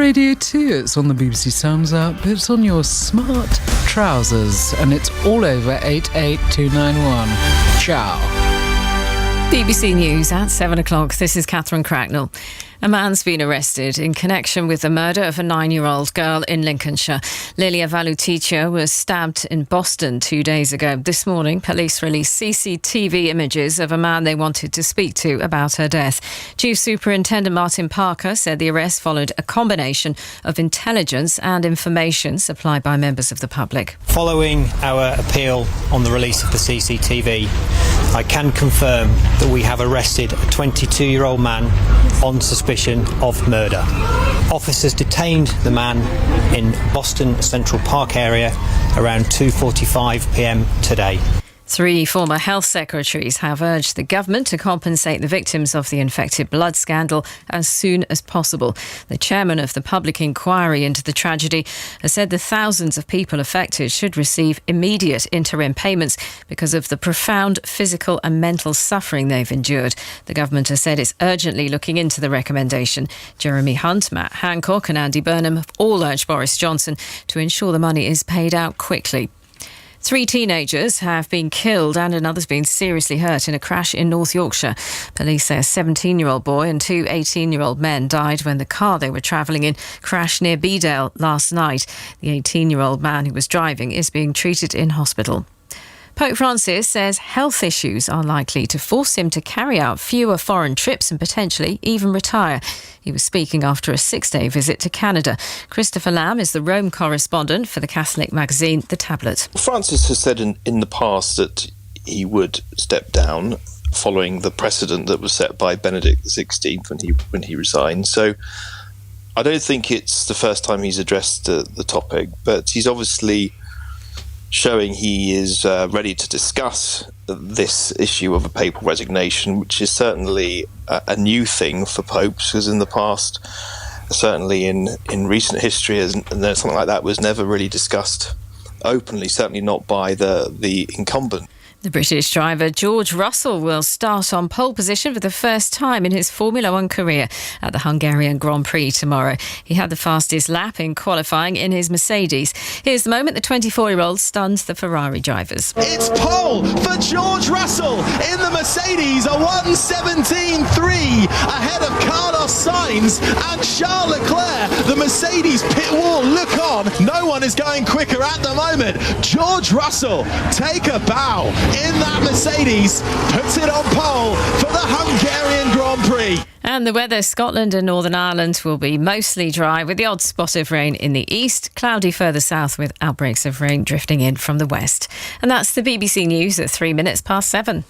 Radio 2. It's on the BBC Sounds app, it's on your smart trousers, and it's all over 88291. Ciao. BBC News at 7 o'clock. This is Catherine Cracknell. A man's been arrested in connection with the murder of a 9-year-old girl in Lincolnshire. Lilia Valuticcia was stabbed in Boston 2 days ago. This morning, police released CCTV images of a man they wanted to speak to about her death. Chief Superintendent Martin Parker said the arrest followed a combination of intelligence and information supplied by members of the public. Following our appeal on the release of the CCTV, I can confirm that we have arrested a 22-year-old man on suspicion of murder. Officers detained the man in Boston Central Park area around 2:45 p.m. today. 3 former health secretaries have urged the government to compensate the victims of the infected blood scandal as soon as possible. The chairman of the public inquiry into the tragedy has said the thousands of people affected should receive immediate interim payments because of the profound physical and mental suffering they've endured. The government has said it's urgently looking into the recommendation. Jeremy Hunt, Matt Hancock and Andy Burnham have all urged Boris Johnson to ensure the money is paid out quickly. 3 teenagers have been killed and another's been seriously hurt in a crash in North Yorkshire. Police say a 17-year-old boy and 2 18-year-old men died when the car they were travelling in crashed near Bedale last night. The 18-year-old man who was driving is being treated in hospital. Pope Francis says health issues are likely to force him to carry out fewer foreign trips and potentially even retire. He was speaking after a 6-day visit to Canada. Christopher Lamb is the Rome correspondent for the Catholic magazine The Tablet. Francis has said in the past that he would step down following the precedent that was set by Benedict XVI when he resigned. So I don't think it's the first time he's addressed the topic, but he's obviously showing he is ready to discuss this issue of a papal resignation, which is certainly a new thing for popes, because in the past, certainly in recent history, and something like that was never really discussed openly, certainly not by the incumbent. The British driver George Russell will start on pole position for the first time in his Formula One career at the Hungarian Grand Prix tomorrow. He had the fastest lap in qualifying in his Mercedes. Here's the moment the 24-year-old stuns the Ferrari drivers. It's pole for George Russell in the Mercedes, a 1:17.3 ahead of Carlos Sainz and Charles Leclerc. The Mercedes pit wall, look on. No one is going quicker at the moment. George Russell, take a bow in that Mercedes, puts it on pole for the Hungarian Grand Prix. And the weather, Scotland and Northern Ireland will be mostly dry with the odd spot of rain in the east, cloudy further south with outbreaks of rain drifting in from the west. And that's the BBC News at 7:03.